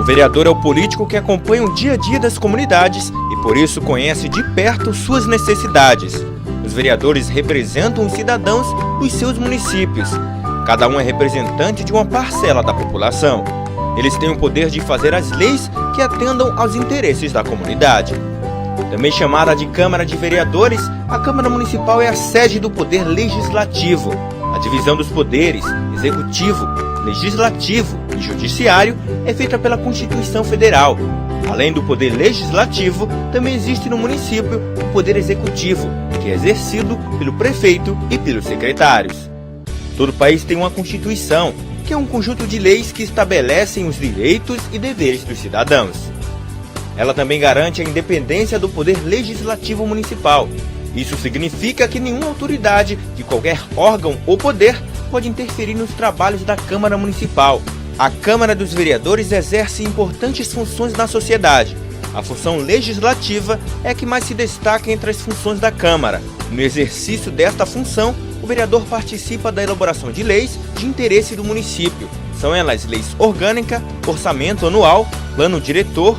vereador é o político que acompanha o dia a dia das comunidades e por isso conhece de perto suas necessidades. Os vereadores representam os cidadãos dos seus municípios. Cada um é representante de uma parcela da população. Eles têm o poder de fazer as leis que atendam aos interesses da comunidade. Também chamada de Câmara de Vereadores, a Câmara Municipal é a sede do Poder Legislativo. A divisão dos poderes, Executivo, Legislativo e Judiciário, é feita pela Constituição Federal. Além do Poder Legislativo, também existe no município o Poder Executivo, que é exercido pelo prefeito e pelos secretários. Todo país tem uma Constituição, que é um conjunto de leis que estabelecem os direitos e deveres dos cidadãos. Ela também garante a independência do Poder Legislativo Municipal. Isso significa que nenhuma autoridade de qualquer órgão ou poder pode interferir nos trabalhos da Câmara Municipal. A Câmara dos Vereadores exerce importantes funções na sociedade. A função legislativa é a que mais se destaca entre as funções da Câmara. No exercício desta função, o vereador participa da elaboração de leis de interesse do município. São elas leis orgânica, orçamento anual, plano diretor,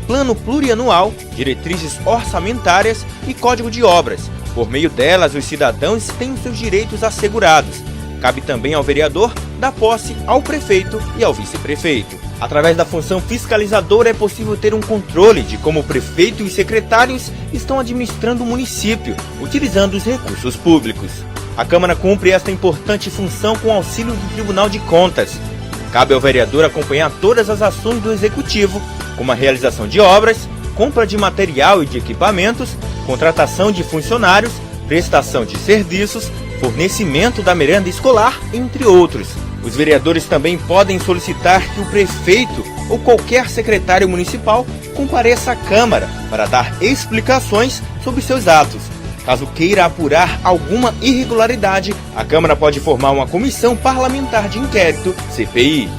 plano plurianual, diretrizes orçamentárias e código de obras. Por meio delas, os cidadãos têm os seus direitos assegurados. Cabe também ao vereador dar posse ao prefeito e ao vice-prefeito. Através da função fiscalizadora é possível ter um controle de como o prefeito e os secretários estão administrando o município, utilizando os recursos públicos. A Câmara cumpre esta importante função com auxílio do Tribunal de Contas. Cabe ao vereador acompanhar todas as ações do Executivo, como a realização de obras, compra de material e de equipamentos, contratação de funcionários, prestação de serviços, fornecimento da merenda escolar, entre outros. Os vereadores também podem solicitar que o prefeito ou qualquer secretário municipal compareça à Câmara para dar explicações sobre seus atos. Caso queira apurar alguma irregularidade, a Câmara pode formar uma comissão parlamentar de inquérito, CPI.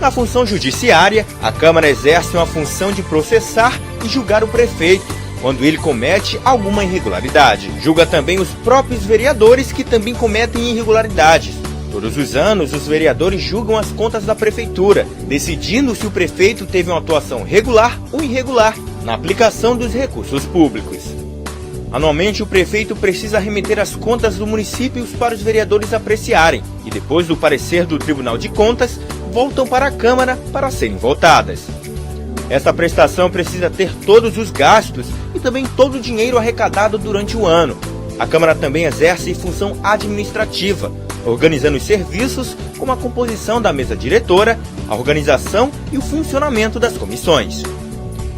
Na função judiciária, a Câmara exerce uma função de processar e julgar o prefeito, quando ele comete alguma irregularidade. Julga também os próprios vereadores que também cometem irregularidades. Todos os anos, os vereadores julgam as contas da prefeitura, decidindo se o prefeito teve uma atuação regular ou irregular na aplicação dos recursos públicos. Anualmente, o prefeito precisa remeter as contas do município para os vereadores apreciarem e, depois do parecer do Tribunal de Contas, voltam para a Câmara para serem votadas. Esta prestação precisa ter todos os gastos e também todo o dinheiro arrecadado durante o ano. A Câmara também exerce função administrativa, organizando os serviços como a composição da mesa diretora, a organização e o funcionamento das comissões.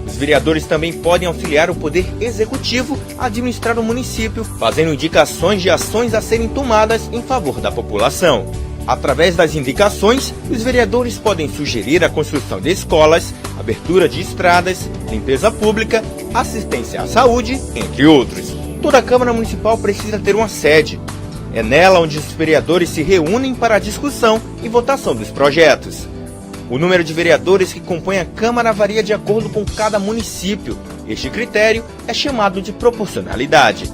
Os vereadores também podem auxiliar o Poder Executivo a administrar o município, fazendo indicações de ações a serem tomadas em favor da população. Através das indicações, os vereadores podem sugerir a construção de escolas, abertura de estradas, limpeza pública, assistência à saúde, entre outros. Toda a Câmara Municipal precisa ter uma sede. É nela onde os vereadores se reúnem para a discussão e votação dos projetos. O número de vereadores que compõem a Câmara varia de acordo com cada município. Este critério é chamado de proporcionalidade.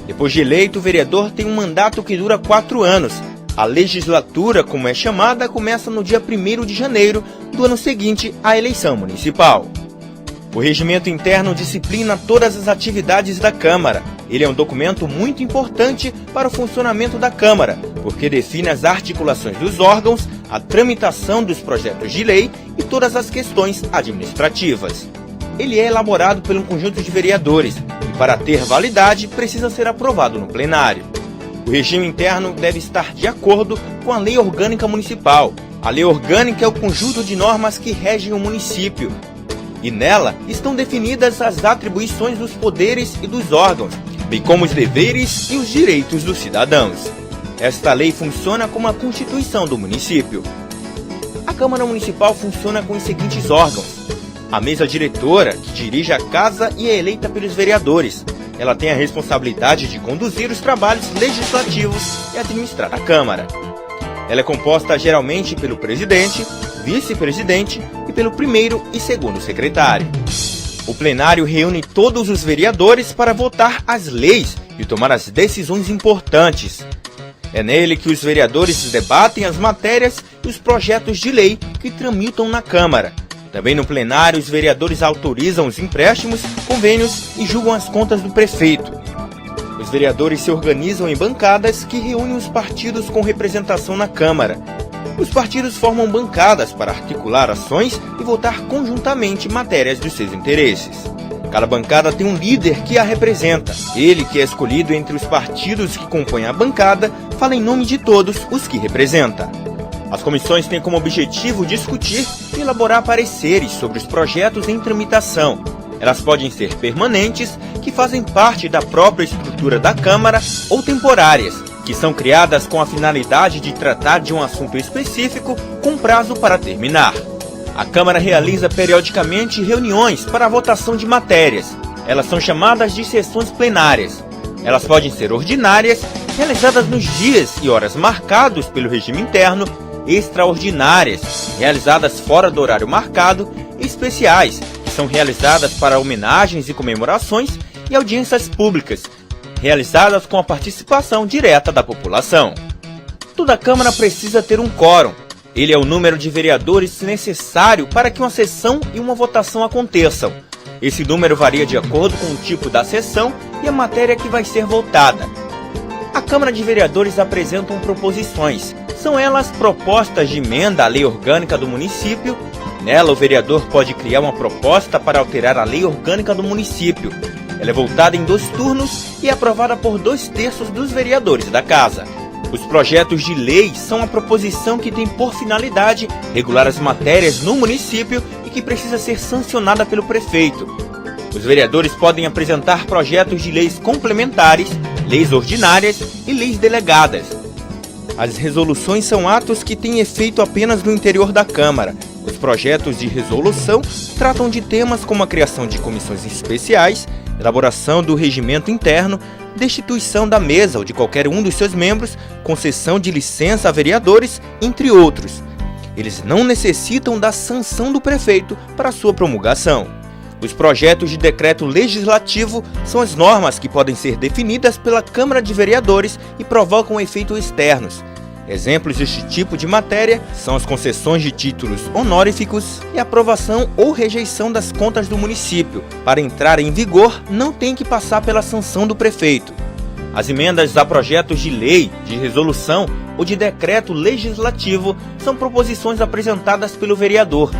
Depois de eleito, o vereador tem um mandato que dura 4 anos. A legislatura, como é chamada, começa no dia 1º de janeiro do ano seguinte à eleição municipal. O regimento interno disciplina todas as atividades da Câmara. Ele é um documento muito importante para o funcionamento da Câmara, porque define as articulações dos órgãos, a tramitação dos projetos de lei e todas as questões administrativas. Ele é elaborado por um conjunto de vereadores e, para ter validade, precisa ser aprovado no plenário. O regime interno deve estar de acordo com a Lei Orgânica Municipal. A Lei Orgânica é o conjunto de normas que regem o município. E nela estão definidas as atribuições dos poderes e dos órgãos, bem como os deveres e os direitos dos cidadãos. Esta lei funciona como a Constituição do município. A Câmara Municipal funciona com os seguintes órgãos. A mesa diretora, que dirige a casa e é eleita pelos vereadores. Ela tem a responsabilidade de conduzir os trabalhos legislativos e administrar a Câmara. Ela é composta geralmente pelo presidente, vice-presidente e pelo primeiro e segundo secretário. O plenário reúne todos os vereadores para votar as leis e tomar as decisões importantes. É nele que os vereadores debatem as matérias e os projetos de lei que tramitam na Câmara. Também no plenário, os vereadores autorizam os empréstimos, convênios e julgam as contas do prefeito. Os vereadores se organizam em bancadas que reúnem os partidos com representação na Câmara. Os partidos formam bancadas para articular ações e votar conjuntamente matérias dos seus interesses. Cada bancada tem um líder que a representa. Ele, que é escolhido entre os partidos que compõem a bancada, fala em nome de todos os que representa. As comissões têm como objetivo discutir e elaborar pareceres sobre os projetos em tramitação. Elas podem ser permanentes, que fazem parte da própria estrutura da Câmara, ou temporárias, que são criadas com a finalidade de tratar de um assunto específico com prazo para terminar. A Câmara realiza periodicamente reuniões para a votação de matérias. Elas são chamadas de sessões plenárias. Elas podem ser ordinárias, realizadas nos dias e horas marcados pelo regime interno, extraordinárias, realizadas fora do horário marcado, e especiais, que são realizadas para homenagens e comemorações, e audiências públicas, realizadas com a participação direta da população. Toda Câmara precisa ter um quórum. Ele é o número de vereadores necessário para que uma sessão e uma votação aconteçam. Esse número varia de acordo com o tipo da sessão e a matéria que vai ser votada. A Câmara de Vereadores apresentam proposições. São elas propostas de emenda à lei orgânica do município. Nela, o vereador pode criar uma proposta para alterar a lei orgânica do município. Ela é votada em 2 turnos e é aprovada por 2/3 dos vereadores da Casa. Os projetos de lei são a proposição que tem por finalidade regular as matérias no município e que precisa ser sancionada pelo prefeito. Os vereadores podem apresentar projetos de leis complementares, leis ordinárias e leis delegadas. As resoluções são atos que têm efeito apenas no interior da Câmara. Os projetos de resolução tratam de temas como a criação de comissões especiais, elaboração do regimento interno, destituição da mesa ou de qualquer um dos seus membros, concessão de licença a vereadores, entre outros. Eles não necessitam da sanção do prefeito para sua promulgação. Os projetos de decreto legislativo são as normas que podem ser definidas pela Câmara de Vereadores e provocam efeitos externos. Exemplos deste tipo de matéria são as concessões de títulos honoríficos e a aprovação ou rejeição das contas do município. Para entrar em vigor, não tem que passar pela sanção do prefeito. As emendas a projetos de lei, de resolução ou de decreto legislativo são proposições apresentadas pelo vereador,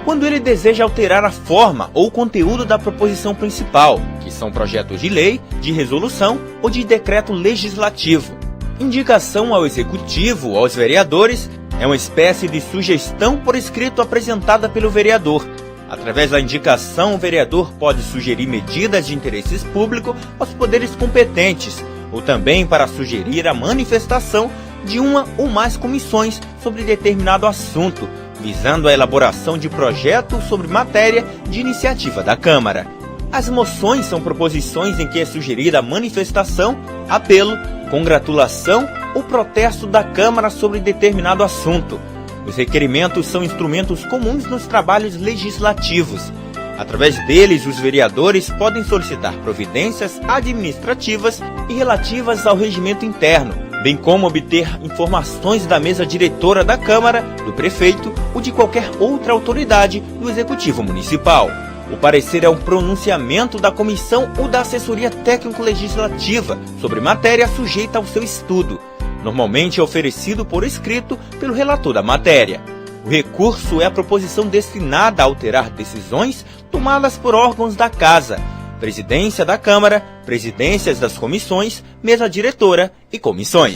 quando ele deseja alterar a forma ou conteúdo da proposição principal, que são projetos de lei, de resolução ou de decreto legislativo. Indicação ao Executivo ou aos vereadores é uma espécie de sugestão por escrito apresentada pelo vereador. Através da indicação, o vereador pode sugerir medidas de interesse público aos poderes competentes, ou também para sugerir a manifestação de uma ou mais comissões sobre determinado assunto, visando a elaboração de projeto sobre matéria de iniciativa da Câmara. As moções são proposições em que é sugerida a manifestação, apelo, congratulação ou protesto da Câmara sobre determinado assunto. Os requerimentos são instrumentos comuns nos trabalhos legislativos. Através deles, os vereadores podem solicitar providências administrativas e relativas ao regimento interno, bem como obter informações da mesa diretora da Câmara, do prefeito ou de qualquer outra autoridade do Executivo Municipal. O parecer é um pronunciamento da comissão ou da assessoria técnico-legislativa sobre matéria sujeita ao seu estudo. Normalmente é oferecido por escrito pelo relator da matéria. O recurso é a proposição destinada a alterar decisões tomadas por órgãos da Casa, Presidência da Câmara, presidências das comissões, mesa diretora e comissões.